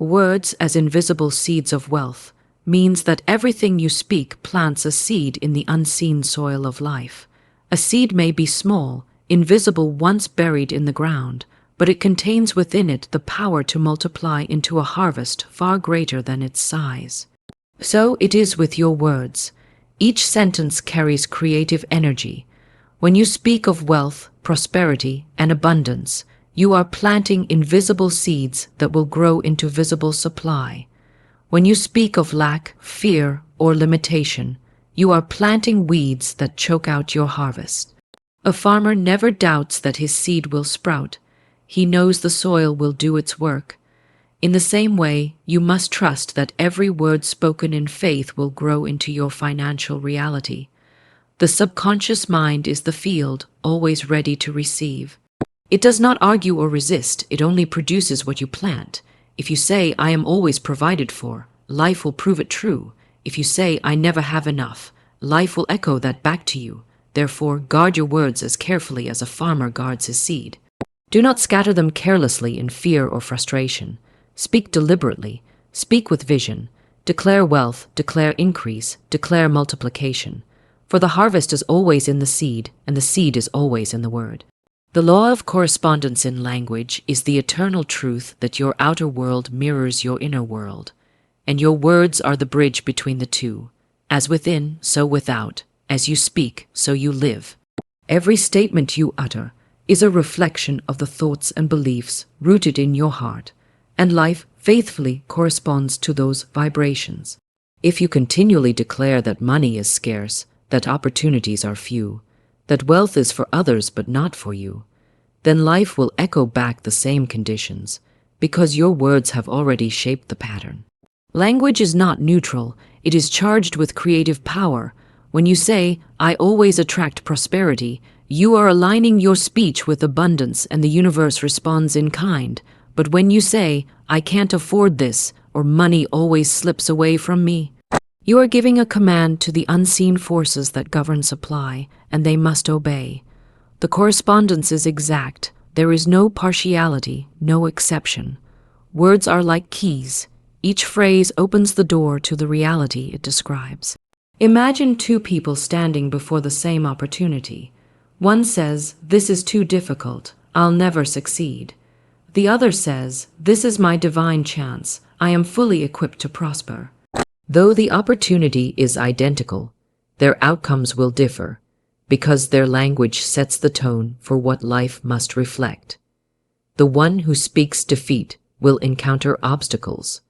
Words as invisible seeds of wealth means that everything you speak plants a seed in the unseen soil of life. A seed may be small, invisible once buried in the ground, but it contains within it the power to multiply into a harvest far greater than its size. So it is with your words. Each sentence carries creative energy. When you speak of wealth, prosperity, and abundance, you are planting invisible seeds that will grow into visible supply. When you speak of lack, fear, or limitation, you are planting weeds that choke out your harvest. A farmer never doubts that his seed will sprout. He knows the soil will do its work. In the same way, you must trust that every word spoken in faith will grow into your financial reality. The subconscious mind is the field, always ready to receive. It does not argue or resist, it only produces what you plant. If you say, I am always provided for, life will prove it true. If you say, I never have enough, life will echo that back to you. Therefore, guard your words as carefully as a farmer guards his seed. Do not scatter them carelessly in fear or frustration. Speak deliberately, speak with vision. Declare wealth, declare increase, declare multiplication. For the harvest is always in the seed, and the seed is always in the word. The law of correspondence in language is the eternal truth that your outer world mirrors your inner world, and your words are the bridge between the two. As within, so without. As you speak, so you live. Every statement you utter is a reflection of the thoughts and beliefs rooted in your heart, and life faithfully corresponds to those vibrations. If you continually declare that money is scarce, that opportunities are few, that wealth is for others but not for you, then life will echo back the same conditions, because your words have already shaped the pattern. Language is not neutral, it is charged with creative power. When you say, I always attract prosperity, you are aligning your speech with abundance and the universe responds in kind. But when you say, I can't afford this, or money always slips away from me, you are giving a command to the unseen forces that govern supply, and they must obey. The correspondence is exact. There is no partiality, no exception. Words are like keys. Each phrase opens the door to the reality it describes. Imagine two people standing before the same opportunity. One says, this is too difficult, I'll never succeed. The other says, this is my divine chance, I am fully equipped to prosper. Though the opportunity is identical, their outcomes will differ, because their language sets the tone for what life must reflect. The one who speaks defeat will encounter obstacles,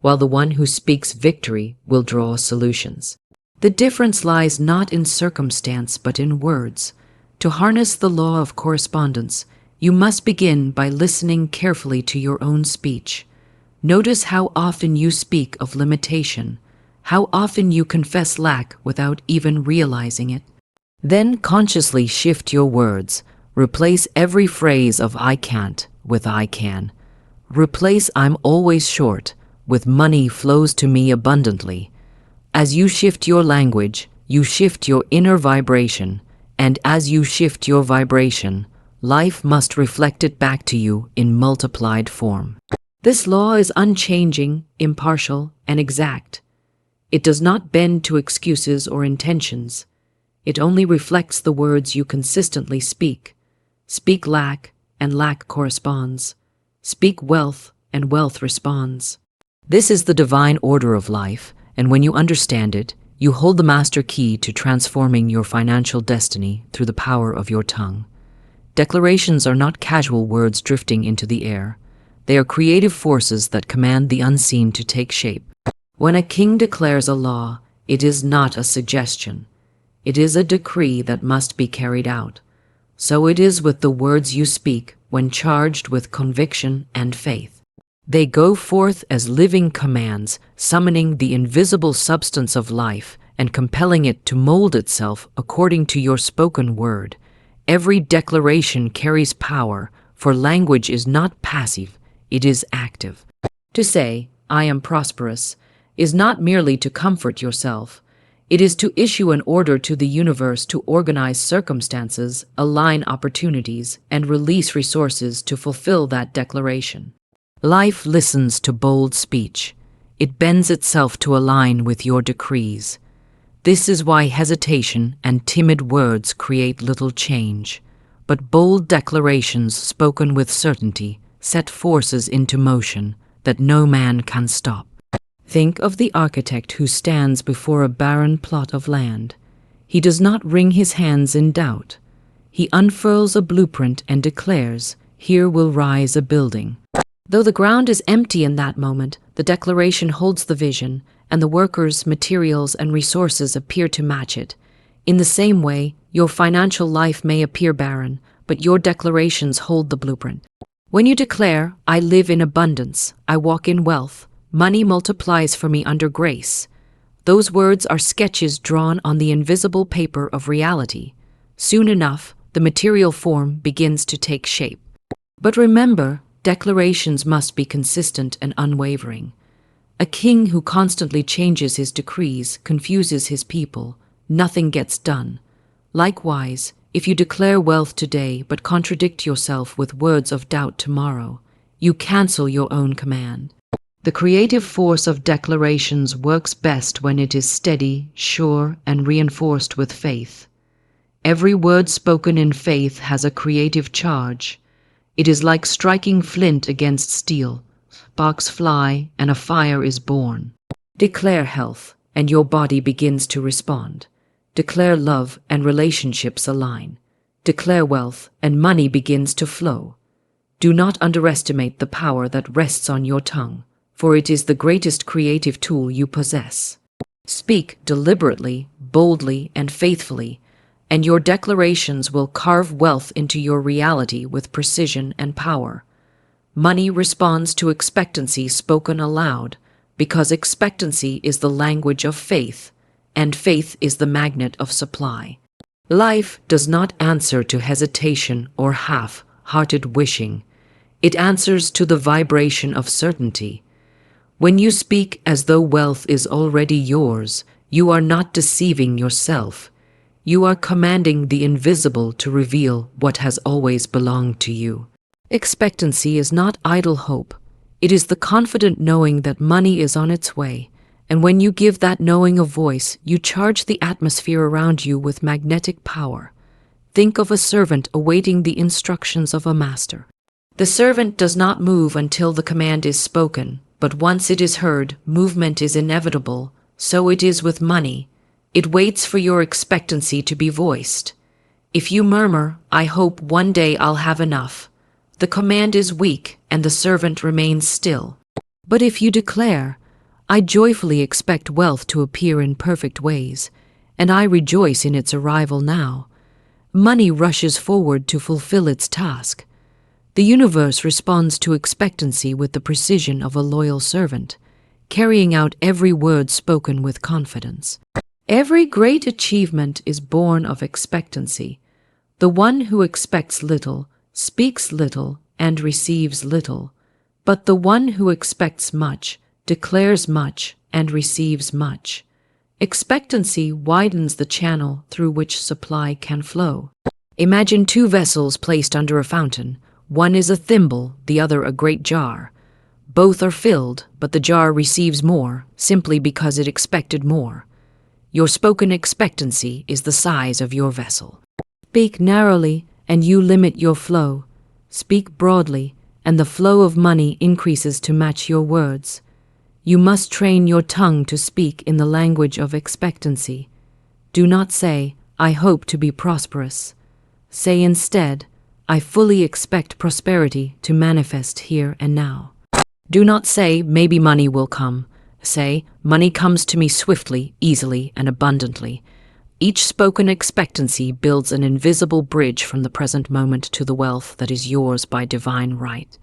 while the one who speaks victory will draw solutions. The difference lies not in circumstance but in words. To harness the law of correspondence, you must begin by listening carefully to your own speech. Notice how often you speak of limitation, how often you confess lack without even realizing it. Then consciously shift your words. Replace every phrase of I can't with I can. Replace I'm always short with money flows to me abundantly. As you shift your language, you shift your inner vibration, and as you shift your vibration, life must reflect it back to you in multiplied form. This law is unchanging, impartial, and exact. It does not bend to excuses or intentions. It only reflects the words you consistently speak. Speak lack, and lack corresponds. Speak wealth, and wealth responds. This is the divine order of life, and when you understand it, you hold the master key to transforming your financial destiny through the power of your tongue. Declarations are not casual words drifting into the air. They are creative forces that command the unseen to take shape. When a king declares a law, it is not a suggestion. It is a decree that must be carried out. So it is with the words you speak when charged with conviction and faith. They go forth as living commands, summoning the invisible substance of life and compelling it to mold itself according to your spoken word. Every declaration carries power, for language is not passive, it is active. To say, I am prosperous, is not merely to comfort yourself. It is to issue an order to the universe to organize circumstances, align opportunities, and release resources to fulfill that declaration. Life listens to bold speech. It bends itself to align with your decrees. This is why hesitation and timid words create little change. But bold declarations spoken with certainty set forces into motion that no man can stop. Think of the architect who stands before a barren plot of land. He does not wring his hands in doubt. He unfurls a blueprint and declares, "Here will rise a building." Though the ground is empty in that moment, the declaration holds the vision, and the workers, materials, and resources appear to match it. In the same way, your financial life may appear barren, but your declarations hold the blueprint. When you declare, "I live in abundance, I walk in wealth, money multiplies for me under grace," those words are sketches drawn on the invisible paper of reality. Soon enough, the material form begins to take shape. But remember, declarations must be consistent and unwavering. A king who constantly changes his decrees confuses his people. Nothing gets done. Likewise, if you declare wealth today but contradict yourself with words of doubt tomorrow, you cancel your own command. The creative force of declarations works best when it is steady, sure, and reinforced with faith. Every word spoken in faith has a creative charge. It is like striking flint against steel. Sparks fly, and a fire is born. Declare health, and your body begins to respond. Declare love, and relationships align. Declare wealth, and money begins to flow. Do not underestimate the power that rests on your tongue, for it is the greatest creative tool you possess. Speak deliberately, boldly, and faithfully, and your declarations will carve wealth into your reality with precision and power. Money responds to expectancy spoken aloud, because expectancy is the language of faith, and faith is the magnet of supply. Life does not answer to hesitation or half-hearted wishing. It answers to the vibration of certainty. When you speak as though wealth is already yours, you are not deceiving yourself. You are commanding the invisible to reveal what has always belonged to you. Expectancy is not idle hope. It is the confident knowing that money is on its way, and when you give that knowing a voice, you charge the atmosphere around you with magnetic power. Think of a servant awaiting the instructions of a master. The servant does not move until the command is spoken, but once it is heard, movement is inevitable. So it is with money. It waits for your expectancy to be voiced. If you murmur, "I hope one day I'll have enough," the command is weak and the servant remains still. But if you declare, "I joyfully expect wealth to appear in perfect ways, and I rejoice in its arrival now," money rushes forward to fulfill its task. The universe responds to expectancy with the precision of a loyal servant, carrying out every word spoken with confidence. Every great achievement is born of expectancy. The one who expects little, speaks little, and receives little. But the one who expects much, declares much, and receives much. Expectancy widens the channel through which supply can flow. Imagine two vessels placed under a fountain. One is a thimble, the other a great jar. Both are filled, but the jar receives more, simply because it expected more. Your spoken expectancy is the size of your vessel. Speak narrowly, and you limit your flow. Speak broadly, and the flow of money increases to match your words. You must train your tongue to speak in the language of expectancy. Do not say, "I hope to be prosperous." Say instead, "I fully expect prosperity to manifest here and now." Do not say, "Maybe money will come." Say, "Money comes to me swiftly, easily, and abundantly." Each spoken expectancy builds an invisible bridge from the present moment to the wealth that is yours by divine right.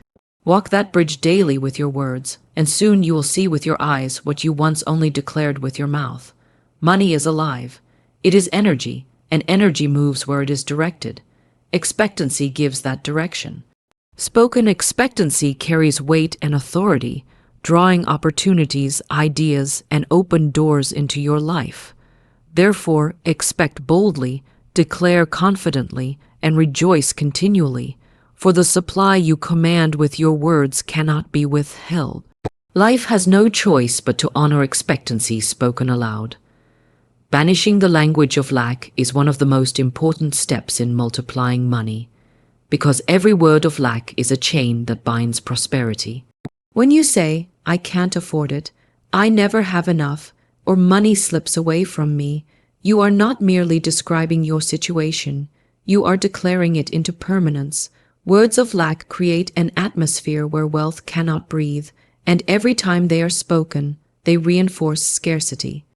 Walk that bridge daily with your words, and soon you will see with your eyes what you once only declared with your mouth. Money is alive. It is energy, and energy moves where it is directed. Expectancy gives that direction. Spoken expectancy carries weight and authority, drawing opportunities, ideas, and open doors into your life. Therefore, expect boldly, declare confidently, and rejoice continually, for the supply you command with your words cannot be withheld. Life has no choice but to honor expectancy spoken aloud. Banishing the language of lack is one of the most important steps in multiplying money, because every word of lack is a chain that binds prosperity. When you say, "I can't afford it," "I never have enough," or "money slips away from me," you are not merely describing your situation, you are declaring it into permanence. Words of lack create an atmosphere where wealth cannot breathe, and every time they are spoken, they reinforce scarcity.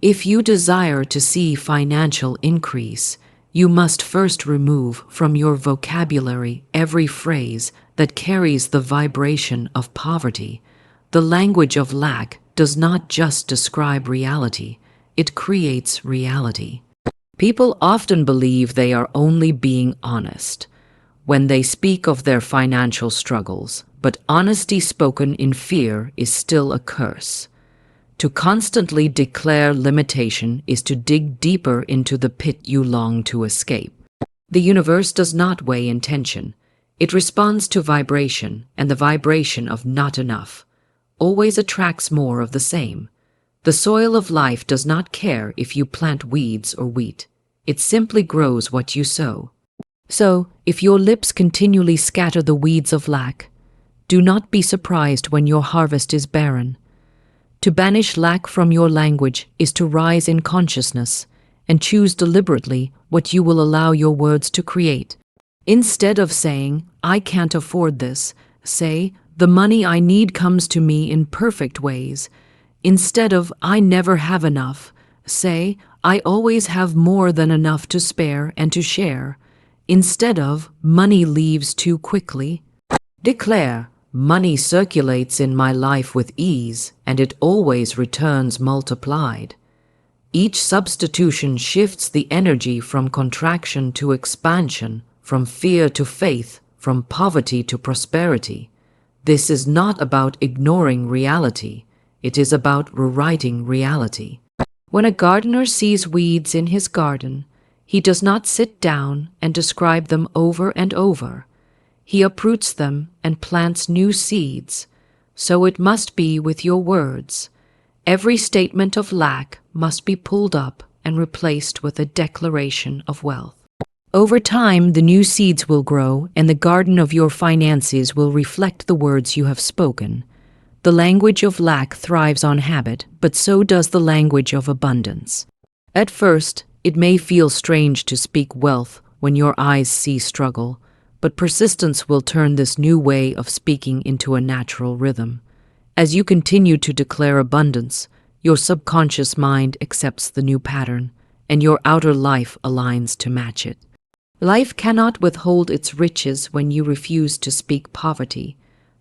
If you desire to see financial increase, you must first remove from your vocabulary every phrase that carries the vibration of poverty. The language of lack does not just describe reality, it creates reality. People often believe they are only being honest when they speak of their financial struggles, but honesty spoken in fear is still a curse. To constantly declare limitation is to dig deeper into the pit you long to escape. The universe does not weigh intention. It responds to vibration, and the vibration of not enough always attracts more of the same. The soil of life does not care if you plant weeds or wheat. It simply grows what you sow. So, if your lips continually scatter the weeds of lack, do not be surprised when your harvest is barren. To banish lack from your language is to rise in consciousness and choose deliberately what you will allow your words to create. Instead of saying, "I can't afford this," say, "The money I need comes to me in perfect ways." Instead of, "I never have enough," say, "I always have more than enough to spare and to share." Instead of, "Money leaves too quickly," declare, "Money circulates in my life with ease, and it always returns multiplied." Each substitution shifts the energy from contraction to expansion, from fear to faith, from poverty to prosperity. This is not about ignoring reality. It is about rewriting reality. When a gardener sees weeds in his garden, he does not sit down and describe them over and over. He uproots them and plants new seeds. So it must be with your words. Every statement of lack must be pulled up and replaced with a declaration of wealth. Over time, the new seeds will grow, and the garden of your finances will reflect the words you have spoken. The language of lack thrives on habit, but so does the language of abundance. At first, it may feel strange to speak wealth when your eyes see struggle, but persistence will turn this new way of speaking into a natural rhythm. As you continue to declare abundance, your subconscious mind accepts the new pattern, and your outer life aligns to match it. Life cannot withhold its riches when you refuse to speak poverty.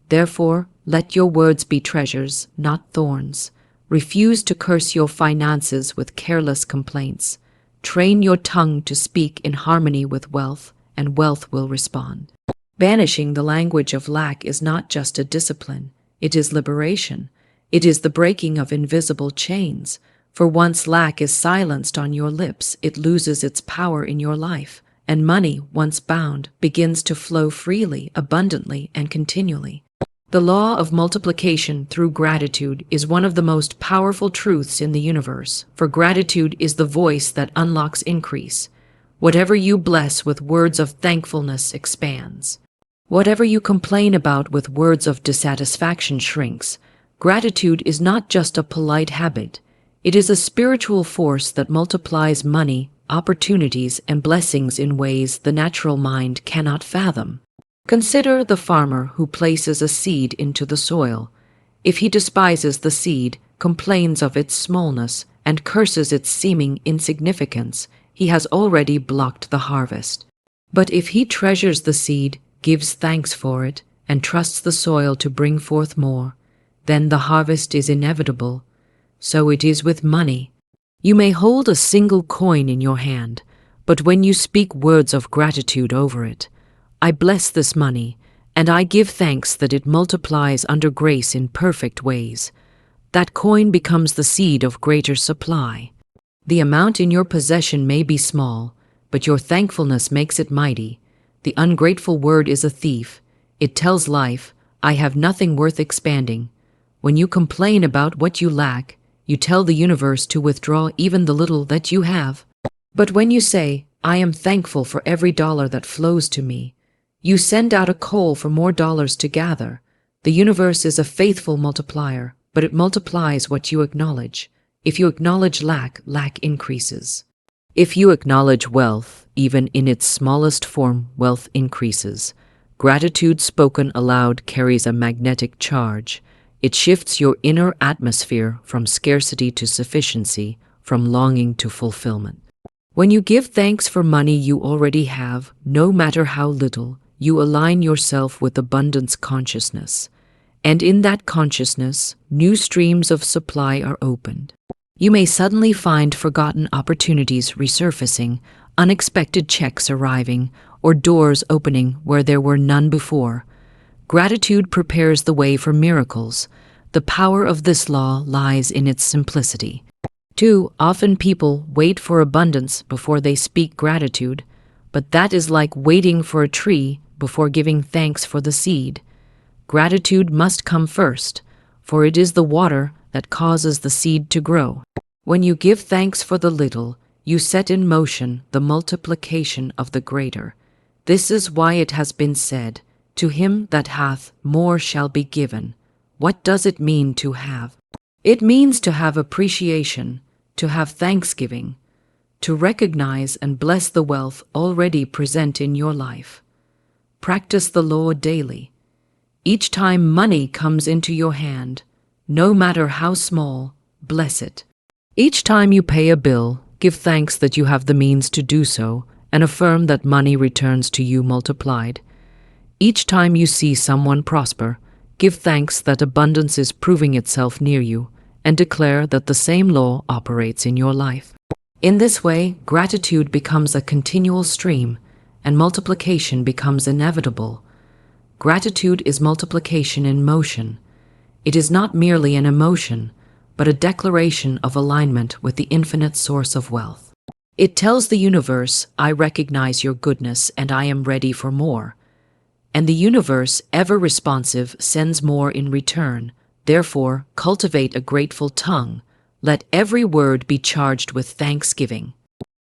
Therefore, let your words be treasures, not thorns. Refuse to curse your finances with careless complaints. Train your tongue to speak in harmony with wealth, and wealth will respond. Banishing the language of lack is not just a discipline, it is liberation. It is the breaking of invisible chains. For once lack is silenced on your lips, it loses its power in your life, and money, once bound, begins to flow freely, abundantly, and continually. The law of multiplication through gratitude is one of the most powerful truths in the universe, for gratitude is the voice that unlocks increase. Whatever you bless with words of thankfulness expands. Whatever you complain about with words of dissatisfaction shrinks. Gratitude is not just a polite habit. It is a spiritual force that multiplies money, opportunities, and blessings in ways the natural mind cannot fathom. Consider the farmer who places a seed into the soil. If he despises the seed, complains of its smallness, and curses its seeming insignificance, he has already blocked the harvest. But if he treasures the seed, gives thanks for it, and trusts the soil to bring forth more, then the harvest is inevitable. So it is with money. You may hold a single coin in your hand, but when you speak words of gratitude over it, "I bless this money, and I give thanks that it multiplies under grace in perfect ways," that coin becomes the seed of greater supply. The amount in your possession may be small, but your thankfulness makes it mighty. The ungrateful word is a thief. It tells life, I have nothing worth expanding. When you complain about what you lack, you tell the universe to withdraw even the little that you have. But when you say, I am thankful for every dollar that flows to me, you send out a call for more dollars to gather. The universe is a faithful multiplier, but it multiplies what you acknowledge. If you acknowledge lack, lack increases. If you acknowledge wealth, even in its smallest form, wealth increases. Gratitude spoken aloud carries a magnetic charge. It shifts your inner atmosphere from scarcity to sufficiency, from longing to fulfillment. When you give thanks for money you already have, no matter how little, you align yourself with abundance consciousness. And in that consciousness, new streams of supply are opened. You may suddenly find forgotten opportunities resurfacing, unexpected checks arriving, or doors opening where there were none before. Gratitude prepares the way for miracles. The power of this law lies in its simplicity. Too often people wait for abundance before they speak gratitude, but that is like waiting for a tree before giving thanks for the seed. Gratitude must come first, for it is the water that causes the seed to grow. When you give thanks for the little, you set in motion the multiplication of the greater. This is why it has been said, to him that hath, more shall be given. What does it mean to have? It means to have appreciation, to have thanksgiving, to recognize and bless the wealth already present in your life. Practice the law daily. Each time money comes into your hand, no matter how small, bless it. Each time you pay a bill, give thanks that you have the means to do so, and affirm that money returns to you multiplied. Each time you see someone prosper, give thanks that abundance is proving itself near you, and declare that the same law operates in your life. In this way, gratitude becomes a continual stream, and multiplication becomes inevitable. Gratitude is multiplication in motion. It is not merely an emotion, but a declaration of alignment with the infinite source of wealth. It tells the universe, I recognize your goodness and I am ready for more. And the universe, ever responsive, sends more in return. Therefore, cultivate a grateful tongue. Let every word be charged with thanksgiving.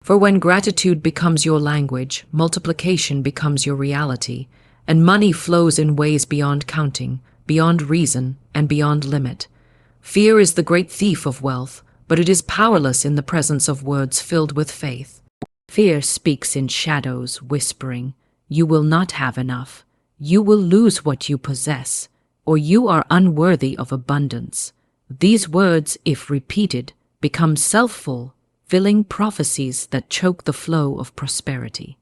For when gratitude becomes your language, multiplication becomes your reality, and money flows in ways beyond counting, beyond reason, and beyond limit. Fear is the great thief of wealth, but it is powerless in the presence of words filled with faith. Fear speaks in shadows, whispering, you will not have enough. You will lose what you possess, or you are unworthy of abundance. These words, if repeated, become self-fulfilling prophecies that choke the flow of prosperity.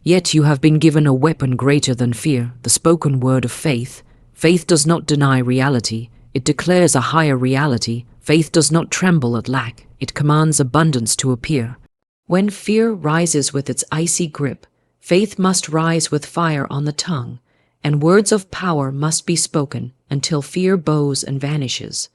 Yet you have been given a weapon greater than fear, the spoken word of faith. Faith does not deny reality, it declares a higher reality. Faith does not tremble at lack, it commands abundance to appear. When fear rises with its icy grip, faith must rise with fire on the tongue, and words of power must be spoken until fear bows and vanishes.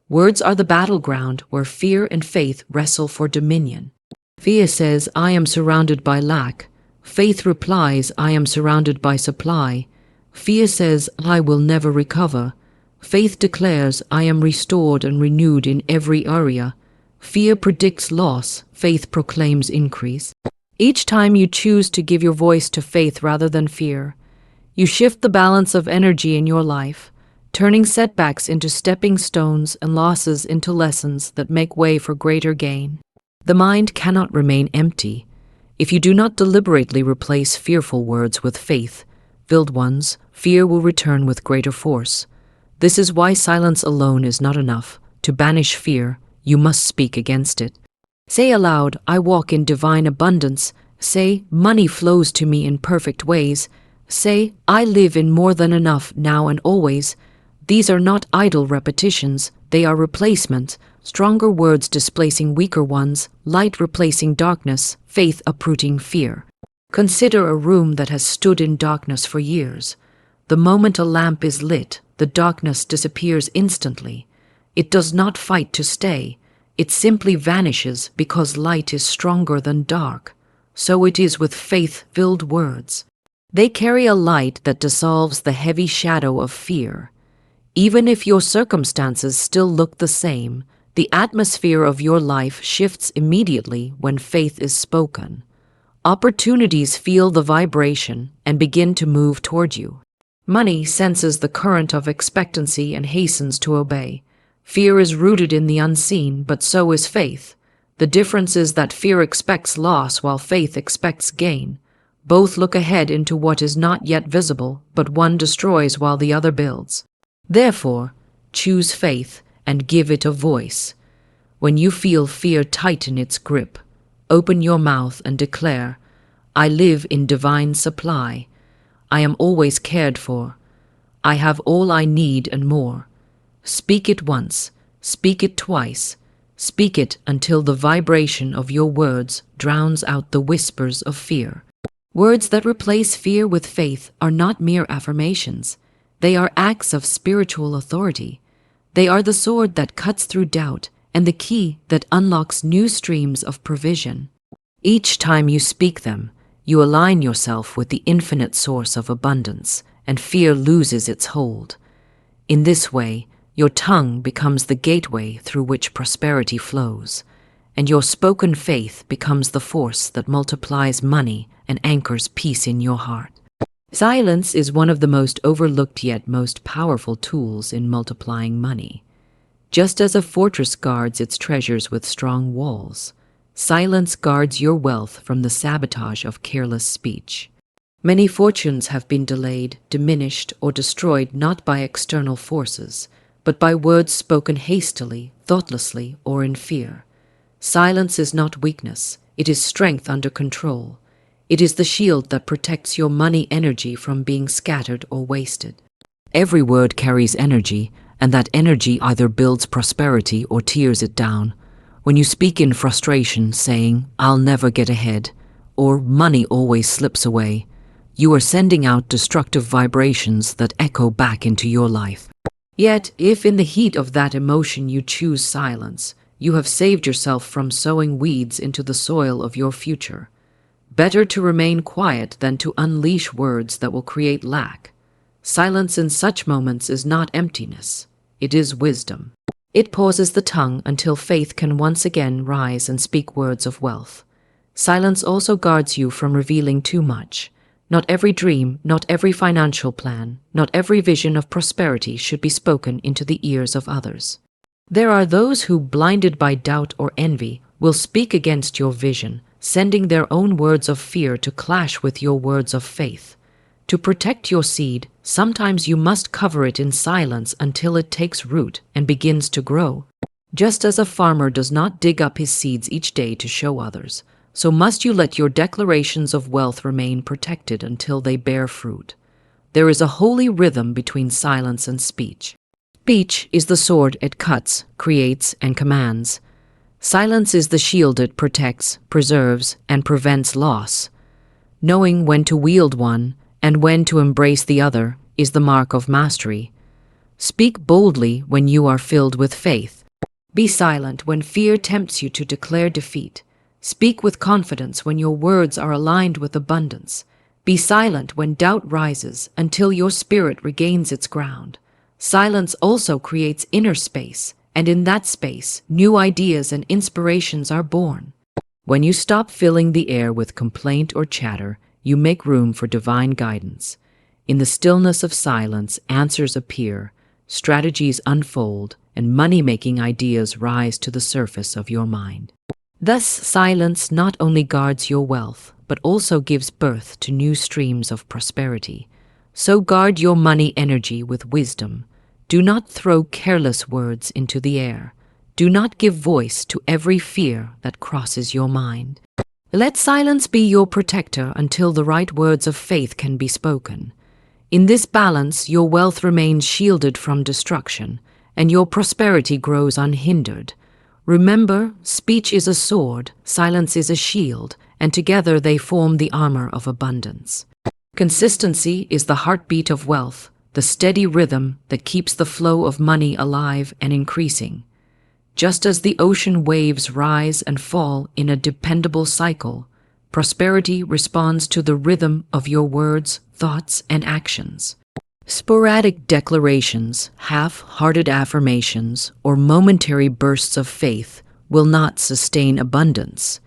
Words are the battleground where fear and faith wrestle for dominion. Fear says, I am surrounded by lack. Faith replies, I am surrounded by supply. Fear says, I will never recover. Faith declares, I am restored and renewed in every area. Fear predicts loss. Faith proclaims increase. Each time you choose to give your voice to faith rather than fear, you shift the balance of energy in your life, turning setbacks into stepping stones and losses into lessons that make way for greater gain. The mind cannot remain empty. If you do not deliberately replace fearful words with faith-filled ones, fear will return with greater force. This is why silence alone is not enough. To banish fear, you must speak against it. Say aloud, I walk in divine abundance. Say, money flows to me in perfect ways. Say, I live in more than enough now and always. These are not idle repetitions, they are replacement, stronger words displacing weaker ones, light replacing darkness, faith uprooting fear. Consider a room that has stood in darkness for years. The moment a lamp is lit, the darkness disappears instantly. It does not fight to stay. It simply vanishes because light is stronger than dark. So it is with faith-filled words. They carry a light that dissolves the heavy shadow of fear. Even if your circumstances still look the same, the atmosphere of your life shifts immediately when faith is spoken. Opportunities feel the vibration and begin to move toward you. Money senses the current of expectancy and hastens to obey. Fear is rooted in the unseen, but so is faith. The difference is that fear expects loss while faith expects gain. Both look ahead into what is not yet visible, but one destroys while the other builds. Therefore, choose faith and give it a voice. When you feel fear tighten its grip, open your mouth and declare, I live in divine supply. I am always cared for. I have all I need and more. Speak it once, speak it twice, speak it until the vibration of your words drowns out the whispers of fear. Words that replace fear with faith are not mere affirmations. They are acts of spiritual authority. They are the sword that cuts through doubt and the key that unlocks new streams of provision. Each time you speak them, you align yourself with the infinite source of abundance, and fear loses its hold. In this way, your tongue becomes the gateway through which prosperity flows, and your spoken faith becomes the force that multiplies money and anchors peace in your heart. Silence is one of the most overlooked yet most powerful tools in multiplying money. Just as a fortress guards its treasures with strong walls, silence guards your wealth from the sabotage of careless speech. Many fortunes have been delayed, diminished, or destroyed not by external forces, but by words spoken hastily, thoughtlessly, or in fear. Silence is not weakness, it is strength under control. It is the shield that protects your money energy from being scattered or wasted. Every word carries energy, and that energy either builds prosperity or tears it down. When you speak in frustration, saying, I'll never get ahead, or money always slips away, you are sending out destructive vibrations that echo back into your life. Yet, if in the heat of that emotion you choose silence, you have saved yourself from sowing weeds into the soil of your future. Better to remain quiet than to unleash words that will create lack. Silence in such moments is not emptiness, it is wisdom. It pauses the tongue until faith can once again rise and speak words of wealth. Silence also guards you from revealing too much. Not every dream, not every financial plan, not every vision of prosperity should be spoken into the ears of others. There are those who, blinded by doubt or envy, will speak against your vision, sending their own words of fear to clash with your words of faith. To protect your seed, sometimes you must cover it in silence until it takes root and begins to grow. Just as a farmer does not dig up his seeds each day to show others, so must you let your declarations of wealth remain protected until they bear fruit. There is a holy rhythm between silence and speech. Speech is the sword it cuts, creates, and commands. Silence is the shield it protects, preserves, and prevents loss. Knowing when to wield one and when to embrace the other is the mark of mastery. Speak boldly when you are filled with faith. Be silent when fear tempts you to declare defeat. Speak with confidence when your words are aligned with abundance. Be silent when doubt rises until your spirit regains its ground. Silence also creates inner space, and in that space, new ideas and inspirations are born. When you stop filling the air with complaint or chatter, you make room for divine guidance. In the stillness of silence, answers appear, strategies unfold, and money-making ideas rise to the surface of your mind. Thus, silence not only guards your wealth, but also gives birth to new streams of prosperity. So guard your money energy with wisdom. Do not throw careless words into the air. Do not give voice to every fear that crosses your mind. Let silence be your protector until the right words of faith can be spoken. In this balance, your wealth remains shielded from destruction, and your prosperity grows unhindered. Remember, speech is a sword, silence is a shield, and together they form the armor of abundance. Consistency is the heartbeat of wealth, the steady rhythm that keeps the flow of money alive and increasing. Just as the ocean waves rise and fall in a dependable cycle, Prosperity responds to the rhythm of your words, thoughts, and actions. Sporadic declarations, half-hearted affirmations, or momentary bursts of faith will not sustain abundance.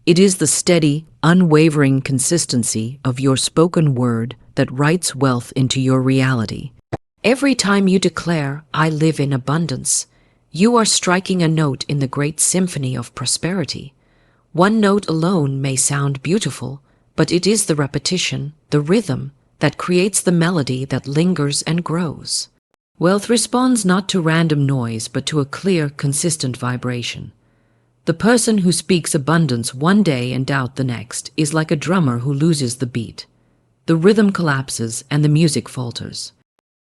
It is the steady, unwavering consistency of your spoken word that writes wealth into your reality. Every time you declare, "I live in abundance," you are striking a note in the great symphony of prosperity. One note alone may sound beautiful, but it is the repetition, the rhythm, that creates the melody that lingers and grows. Wealth responds not to random noise, but to a clear, consistent vibration. The person who speaks abundance one day and doubt the next is like a drummer who loses the beat. The rhythm collapses and the music falters.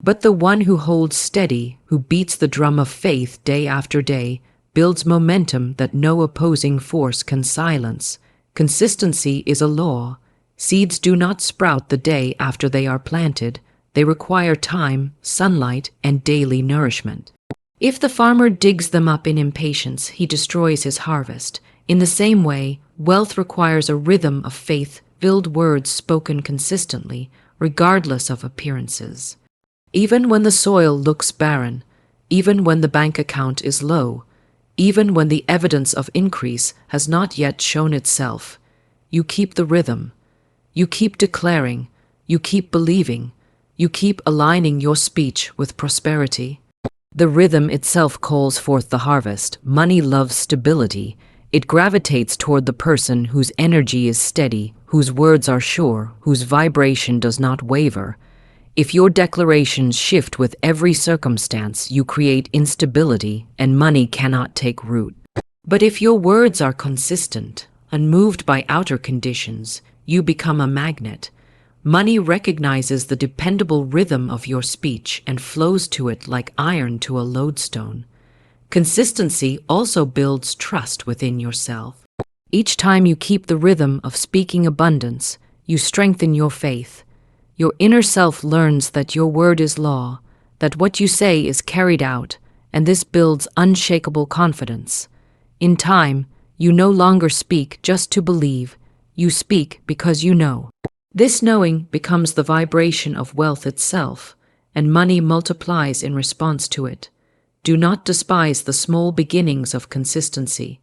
But the one who holds steady, who beats the drum of faith day after day, builds momentum that no opposing force can silence. Consistency is a law. Seeds do not sprout the day after they are planted. They require time, sunlight, and daily nourishment. If the farmer digs them up in impatience, he destroys his harvest. In the same way, wealth requires a rhythm of faith-filled words spoken consistently, regardless of appearances. Even when the soil looks barren, even when the bank account is low, even when the evidence of increase has not yet shown itself, you keep the rhythm. You keep declaring, you keep believing, you keep aligning your speech with prosperity. The rhythm itself calls forth the harvest. Money loves stability. It gravitates toward the person whose energy is steady, whose words are sure, whose vibration does not waver. If your declarations shift with every circumstance, you create instability, and money cannot take root. But if your words are consistent, unmoved by outer conditions, you become a magnet. Money recognizes the dependable rhythm of your speech and flows to it like iron to a lodestone. Consistency also builds trust within yourself. Each time you keep the rhythm of speaking abundance, you strengthen your faith. Your inner self learns that your word is law, that what you say is carried out, and this builds unshakable confidence. In time, you no longer speak just to believe, you speak because you know. This knowing becomes the vibration of wealth itself, and money multiplies in response to it. Do not despise the small beginnings of consistency.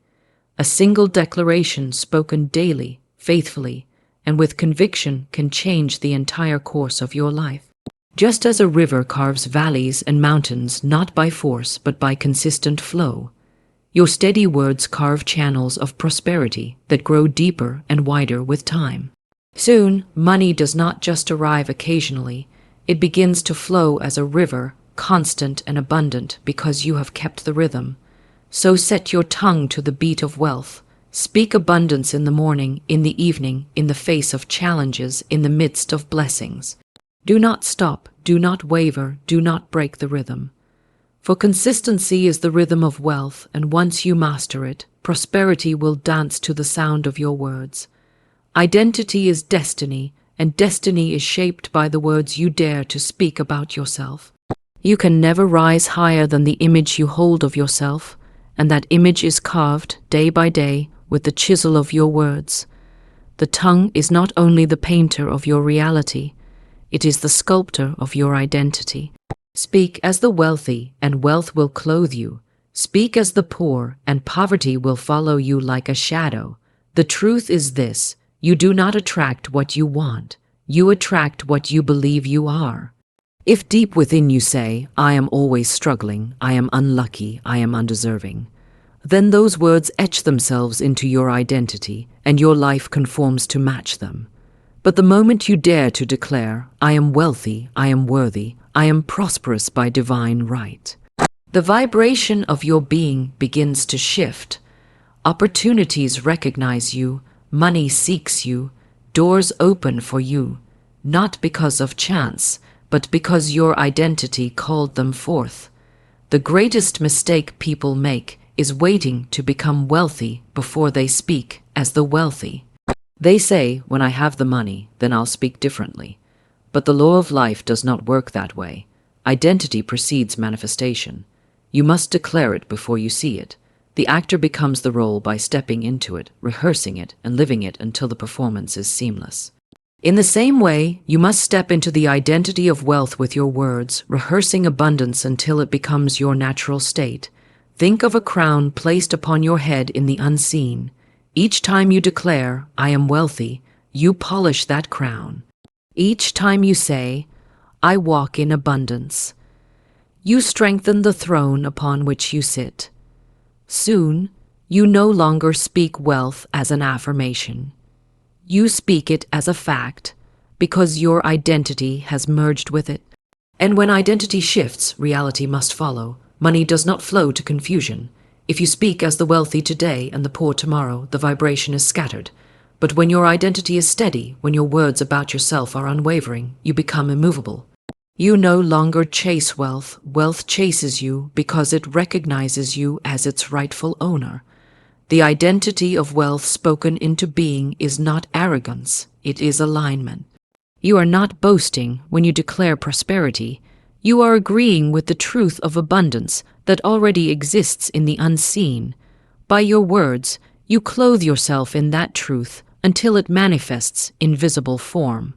A single declaration spoken daily, faithfully, and with conviction can change the entire course of your life. Just as a river carves valleys and mountains not by force but by consistent flow, your steady words carve channels of prosperity that grow deeper and wider with time. Soon, money does not just arrive occasionally, it begins to flow as a river, constant and abundant because you have kept the rhythm. So set your tongue to the beat of wealth. Speak abundance in the morning, in the evening, in the face of challenges, in the midst of blessings. Do not stop, do not waver, do not break the rhythm. For consistency is the rhythm of wealth, and once you master it, prosperity will dance to the sound of your words. Identity is destiny, and destiny is shaped by the words you dare to speak about yourself. You can never rise higher than the image you hold of yourself, and that image is carved, day by day, with the chisel of your words. The tongue is not only the painter of your reality, it is the sculptor of your identity. Speak as the wealthy, and wealth will clothe you. Speak as the poor, and poverty will follow you like a shadow. The truth is this: you do not attract what you want, you attract what you believe you are. If deep within you say, "I am always struggling, I am unlucky, I am undeserving," then those words etch themselves into your identity, and your life conforms to match them. But the moment you dare to declare, "I am wealthy, I am worthy, I am prosperous by divine right," the vibration of your being begins to shift. Opportunities recognize you, money seeks you, doors open for you, not because of chance, but because your identity called them forth. The greatest mistake people make is waiting to become wealthy before they speak as the wealthy. They say, "When I have the money, then I'll speak differently." But the law of life does not work that way. Identity precedes manifestation. You must declare it before you see it. The actor becomes the role by stepping into it, rehearsing it, and living it until the performance is seamless. In the same way, you must step into the identity of wealth with your words, rehearsing abundance until it becomes your natural state. Think of a crown placed upon your head in the unseen. Each time you declare, "I am wealthy," you polish that crown. Each time you say, "I walk in abundance," you strengthen the throne upon which you sit. Soon, you no longer speak wealth as an affirmation. You speak it as a fact, because your identity has merged with it. And when identity shifts, reality must follow. Money does not flow to confusion. If you speak as the wealthy today and the poor tomorrow, the vibration is scattered. But when your identity is steady, when your words about yourself are unwavering, you become immovable. You no longer chase wealth. Wealth chases you because it recognizes you as its rightful owner. The identity of wealth spoken into being is not arrogance, it is alignment. You are not boasting when you declare prosperity. You are agreeing with the truth of abundance that already exists in the unseen. By your words, you clothe yourself in that truth until it manifests in visible form.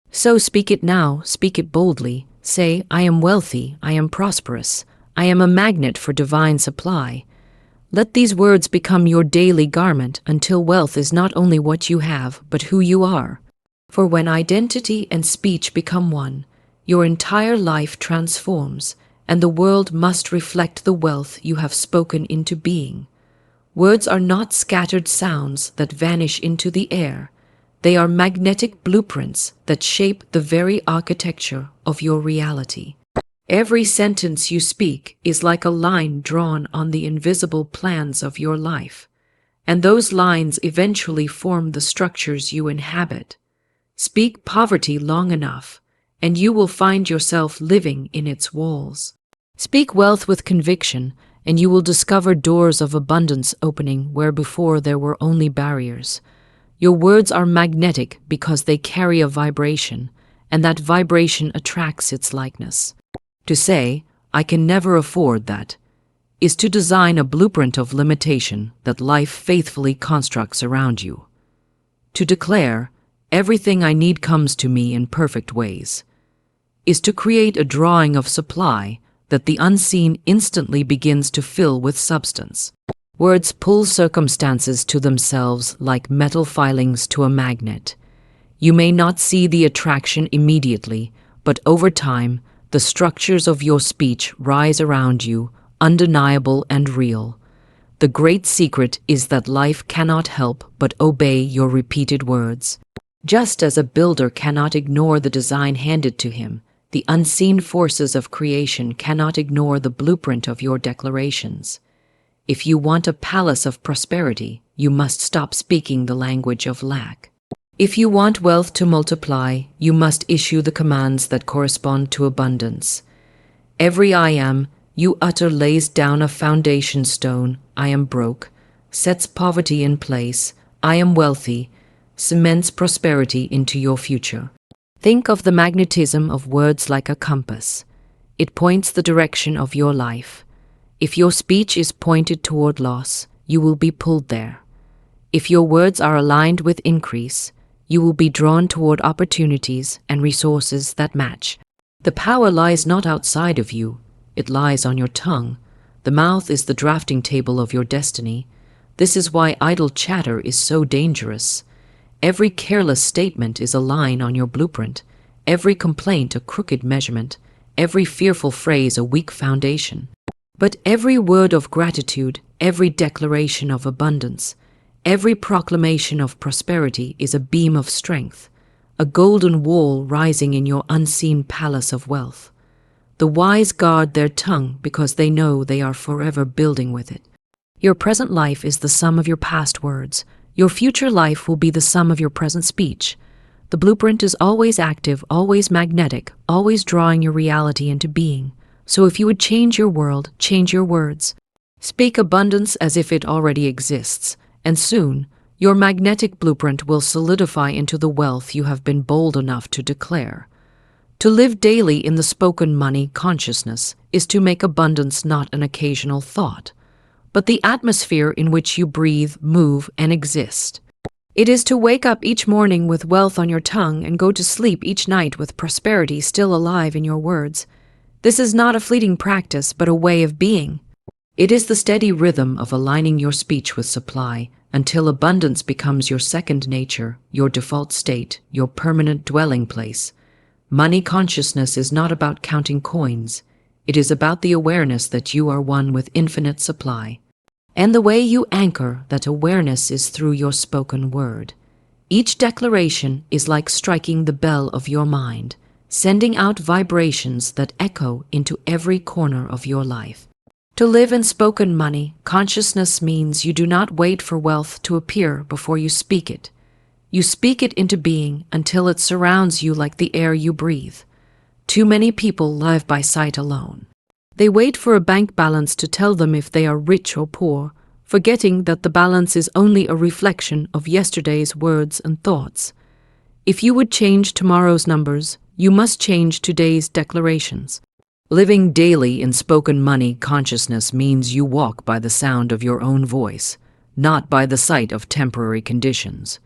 So speak it now, speak it boldly. Say, "I am wealthy, I am prosperous, I am a magnet for divine supply." Let these words become your daily garment until wealth is not only what you have, but who you are. For when identity and speech become one, your entire life transforms, and the world must reflect the wealth you have spoken into being. Words are not scattered sounds that vanish into the air. They are magnetic blueprints that shape the very architecture of your reality. Every sentence you speak is like a line drawn on the invisible plans of your life, and those lines eventually form the structures you inhabit. Speak poverty long enough, and you will find yourself living in its walls. Speak wealth with conviction, and you will discover doors of abundance opening where before there were only barriers. Your words are magnetic because they carry a vibration, and that vibration attracts its likeness. To say, "I can never afford that," is to design a blueprint of limitation that life faithfully constructs around you. To declare, "Everything I need comes to me in perfect ways," is to create a drawing of supply that the unseen instantly begins to fill with substance. Words pull circumstances to themselves like metal filings to a magnet. You may not see the attraction immediately, but over time, the structures of your speech rise around you, undeniable and real. The great secret is that life cannot help but obey your repeated words. Just as a builder cannot ignore the design handed to him, the unseen forces of creation cannot ignore the blueprint of your declarations. If you want a palace of prosperity, you must stop speaking the language of lack. If you want wealth to multiply, you must issue the commands that correspond to abundance. Every "I am" you utter lays down a foundation stone. "I am broke," sets poverty in place. "I am wealthy," cements prosperity into your future. Think of the magnetism of words like a compass. It points the direction of your life. If your speech is pointed toward loss, you will be pulled there. If your words are aligned with increase, you will be drawn toward opportunities and resources that match. The power lies not outside of you, it lies on your tongue. The mouth is the drafting table of your destiny. This is why idle chatter is so dangerous. Every careless statement is a line on your blueprint, every complaint a crooked measurement, every fearful phrase a weak foundation. But every word of gratitude, every declaration of abundance, every proclamation of prosperity is a beam of strength, a golden wall rising in your unseen palace of wealth. The wise guard their tongue because they know they are forever building with it. Your present life is the sum of your past words. Your future life will be the sum of your present speech. The blueprint is always active, always magnetic, always drawing your reality into being. So if you would change your world, change your words. Speak abundance as if it already exists, and soon your magnetic blueprint will solidify into the wealth you have been bold enough to declare. To live daily in the spoken money consciousness is to make abundance not an occasional thought, but the atmosphere in which you breathe, move, and exist. It is to wake up each morning with wealth on your tongue and go to sleep each night with prosperity still alive in your words. This is not a fleeting practice, but a way of being. It is the steady rhythm of aligning your speech with supply until abundance becomes your second nature, your default state, your permanent dwelling place. Money consciousness is not about counting coins. It is about the awareness that you are one with infinite supply. And the way you anchor that awareness is through your spoken word. Each declaration is like striking the bell of your mind, sending out vibrations that echo into every corner of your life. To live in spoken money consciousness means you do not wait for wealth to appear before you speak it. You speak it into being until it surrounds you like the air you breathe. Too many people live by sight alone. They wait for a bank balance to tell them if they are rich or poor, forgetting that the balance is only a reflection of yesterday's words and thoughts. If you would change tomorrow's numbers, you must change today's declarations. Living daily in spoken money consciousness means you walk by the sound of your own voice, not by the sight of temporary conditions.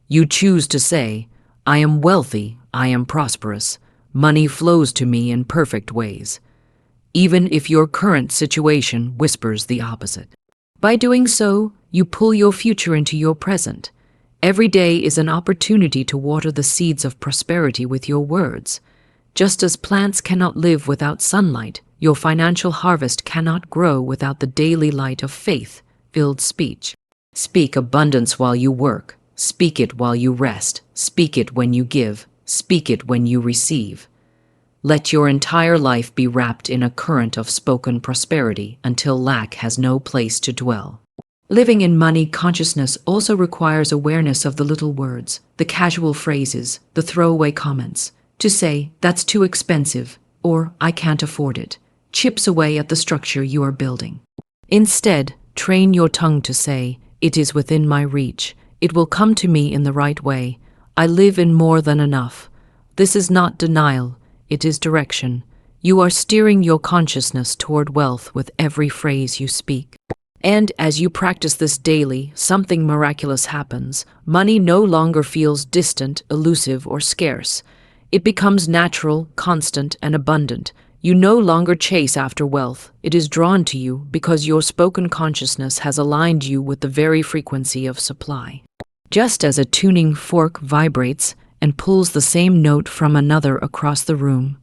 You choose to say, I am wealthy, I am prosperous, money flows to me in perfect ways, even if your current situation whispers the opposite. By doing so, you pull your future into your present. Every day is an opportunity to water the seeds of prosperity with your words. Just as plants cannot live without sunlight, your financial harvest cannot grow without the daily light of faith-filled speech. Speak abundance while you work. Speak it while you rest. Speak it when you give. Speak it when you receive. Let your entire life be wrapped in a current of spoken prosperity until lack has no place to dwell. Living in money consciousness also requires awareness of the little words, the casual phrases, the throwaway comments. To say, that's too expensive, or I can't afford it, chips away at the structure you are building. Instead, train your tongue to say, it is within my reach. It will come to me in the right way. I live in more than enough. This is not denial, it is direction. You are steering your consciousness toward wealth with every phrase you speak. And as you practice this daily, something miraculous happens. Money no longer feels distant, elusive, or scarce. It becomes natural, constant, and abundant. You no longer chase after wealth. It is drawn to you because your spoken consciousness has aligned you with the very frequency of supply. Just as a tuning fork vibrates and pulls the same note from another across the room,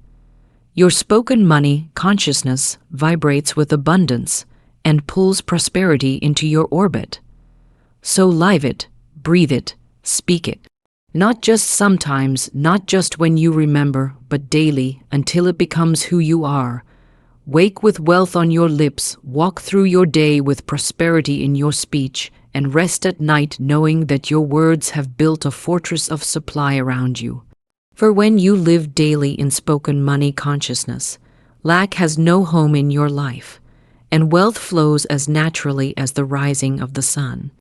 your spoken money consciousness vibrates with abundance and pulls prosperity into your orbit. So live it, breathe it, speak it. Not just sometimes, not just when you remember, but daily, until it becomes who you are. Wake with wealth on your lips, walk through your day with prosperity in your speech, and rest at night knowing that your words have built a fortress of supply around you. For when you live daily in spoken money consciousness, lack has no home in your life, and wealth flows as naturally as the rising of the sun.